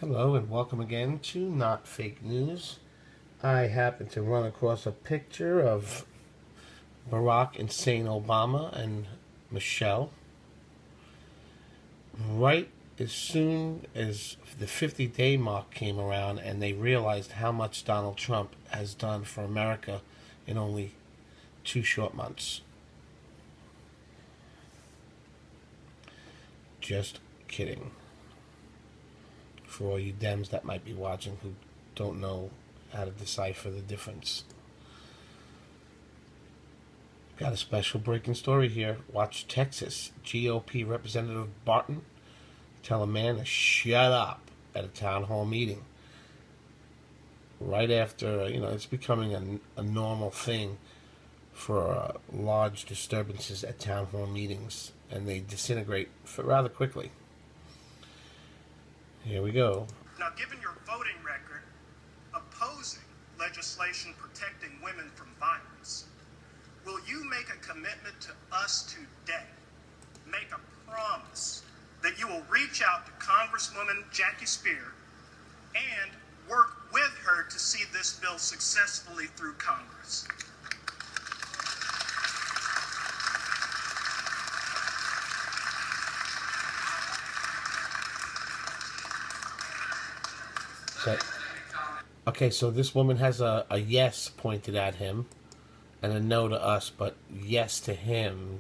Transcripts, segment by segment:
Hello and welcome again to Not Fake News. I happened to run across a picture of Barack Insane Obama and Michelle right as soon as the 50-day mark came around and they realized how much Donald Trump has done for America in only 2 short months. Just kidding. For all you Dems that might be watching who don't know how to decipher the difference. Got a special breaking story here. Watch Texas GOP Representative Barton tell a man to shut up at a town hall meeting. Right after, it's becoming a normal thing for large disturbances at town hall meetings, and they disintegrate rather quickly. Here we go. Now, given your voting record opposing legislation protecting women from violence, will you make a commitment to us today, make a promise that you will reach out to Congresswoman Jackie Spear and work with her to see this bill successfully through Congress? Okay, so this woman has a yes pointed at him and a no to us, but yes to him.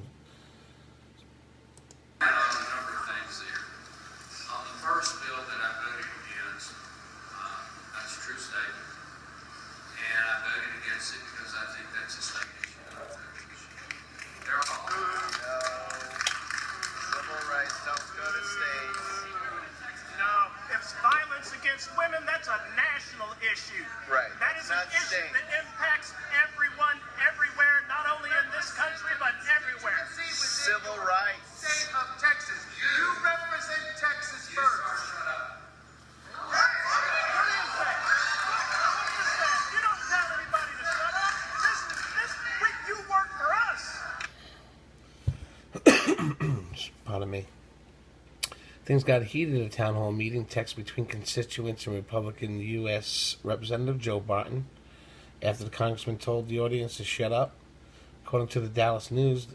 A number of things there. On the first bill that I voted against, that's a true statement. And I voted against it because I think that's a state issue. There are Civil rights don't go to states. No, if violence against women, that's a national issue. Right. That is an issue that impacts everyone, everywhere, not only in this country, but everywhere. Civil rights. State of Texas. You represent Texas first. What is that? You don't tell anybody to shut up. You work for us. Pardon me. Things got heated at a town hall meeting. Text between constituents and Republican U.S. Representative Joe Barton after the congressman told the audience to shut up. According to the Dallas News,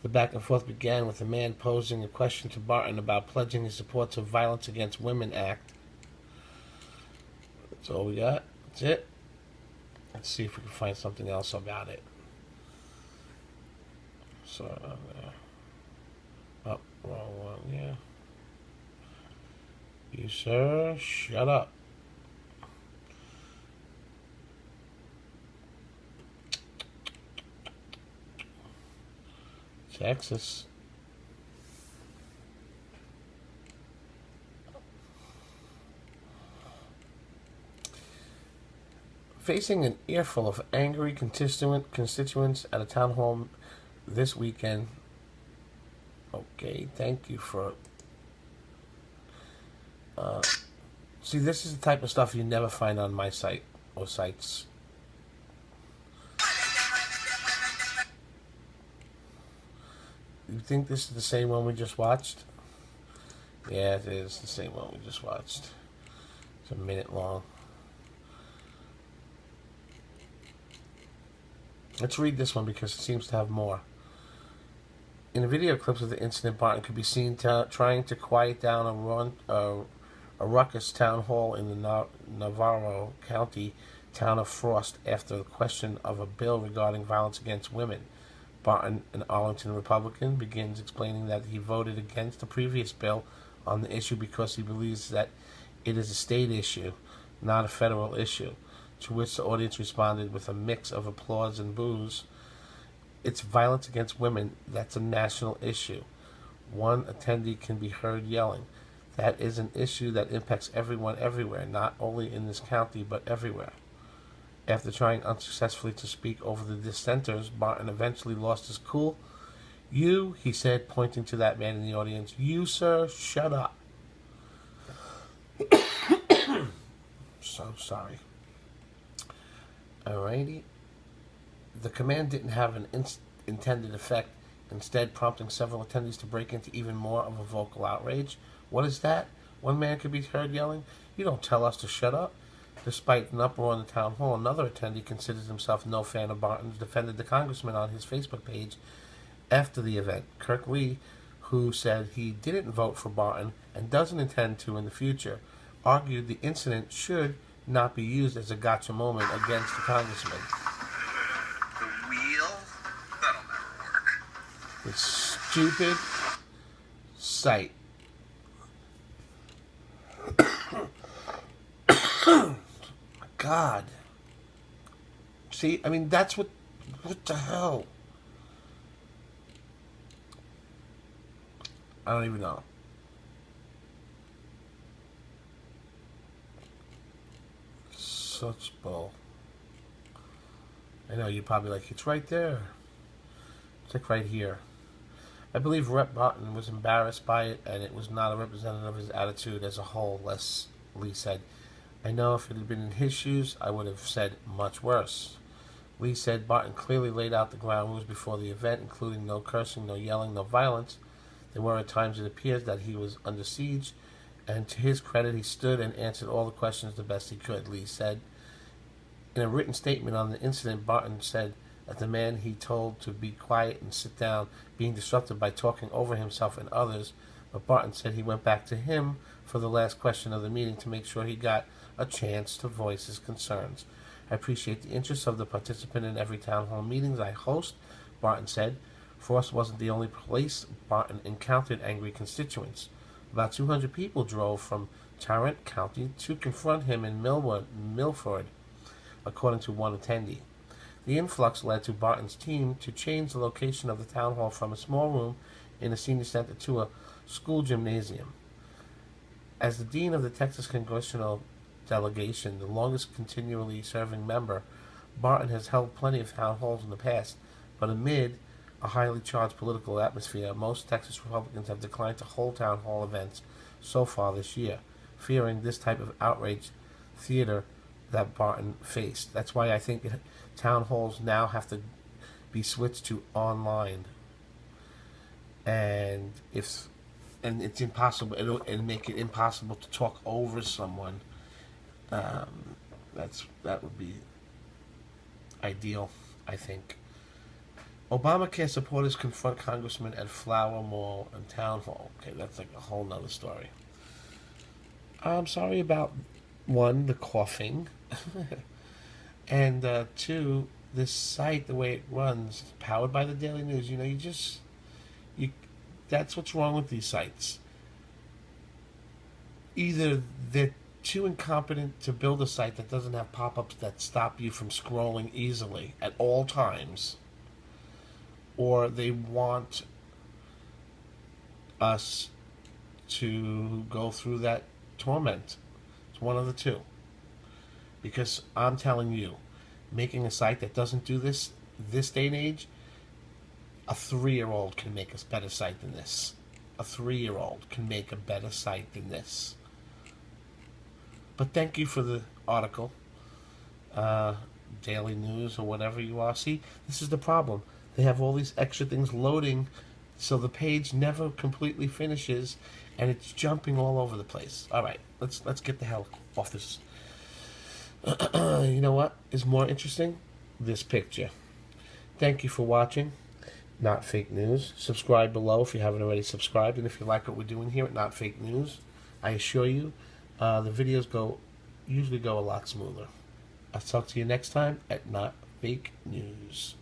the back and forth began with a man posing a question to Barton about pledging his support to Violence Against Women Act. That's all we got. That's it. Let's see if we can find something else about it. So, oh, wrong one, yeah. You, sir, shut up. Texas. Facing an earful of angry constituents at a town hall this weekend. Okay, thank you for... see, this is the type of stuff you never find on my site or sites. You think this is the same one we just watched? Yeah, it is the same one we just watched. It's a minute long. Let's read this one because it seems to have more. In the video clips of the incident, Barton could be seen trying to quiet down a ruckus town hall in the Navarro County town of Frost after the question of a bill regarding violence against women. Barton, an Arlington Republican, begins explaining that he voted against the previous bill on the issue because he believes that it is a state issue, not a federal issue, to which the audience responded with a mix of applause and boos. It's violence against women that's a national issue. One attendee can be heard yelling, "That is an issue that impacts everyone everywhere, not only in this county, but everywhere." After trying unsuccessfully to speak over the dissenters, Barton eventually lost his cool. "You," he said, pointing to that man in the audience, "you, sir, shut up." So sorry. Alrighty. The command didn't have an intended effect, instead prompting several attendees to break into even more of a vocal outrage. What is that? One man could be heard yelling, "You don't tell us to shut up." Despite an uproar in the town hall, another attendee considers himself no fan of Barton's, defended the congressman on his Facebook page after the event. Kirk Lee, who said he didn't vote for Barton and doesn't intend to in the future, argued the incident should not be used as a gotcha moment against the congressman. The wheel? That'll never work. This stupid site. God. See, I mean, that's what the hell? I don't even know. Such bull. I know, you're probably like, it's right there. It's like right here. I believe Rep. Barton was embarrassed by it, and it was not a representative of his attitude as a whole, Lee said. I know if it had been in his shoes, I would have said much worse. Lee said Barton clearly laid out the ground rules before the event, including no cursing, no yelling, no violence. There were at times it appears that he was under siege, and to his credit, he stood and answered all the questions the best he could, Lee said. In a written statement on the incident, Barton said that the man he told to be quiet and sit down, being disrupted by talking over himself and others, but Barton said he went back to him for the last question of the meeting to make sure he got a chance to voice his concerns. I appreciate the interest of the participant in every town hall meetings I host, Barton said. Frost wasn't the only place Barton encountered angry constituents. About 200 people drove from Tarrant County to confront him in Milford, according to one attendee. The influx led to Barton's team to change the location of the town hall from a small room in a senior center to a school gymnasium. As the dean of the Texas Congressional Delegation, the longest continually serving member, Barton has held plenty of town halls in the past, but amid a highly charged political atmosphere, most Texas Republicans have declined to hold town hall events so far this year, fearing this type of outrage theater that Barton faced. That's why I think town halls now have to be switched to online, and it's impossible. It'll make it impossible to talk over someone. That would be ideal, I think. Obamacare supporters confront congressman at Flower Mall and Town Hall. Okay, that's like a whole nother story. I'm sorry about, one, the coughing, and two, this site, the way it runs, powered by the Daily News. You know, that's what's wrong with these sites. Either they're too incompetent to build a site that doesn't have pop-ups that stop you from scrolling easily at all times, or they want us to go through that torment. It's one of the two. Because I'm telling you, making a site that doesn't do this day and age, a 3-year-old can make a better site than this. A 3-year-old can make a better site than this. But thank you for the article, Daily News or whatever you are. See, this is the problem. They have all these extra things loading, so the page never completely finishes, and it's jumping all over the place. All right, let's get the hell off this. You know what is more interesting? This picture. Thank you for watching Not Fake News. Subscribe below if you haven't already subscribed, and if you like what we're doing here at Not Fake News, I assure you, the videos usually go a lot smoother. I'll talk to you next time at Not Fake News.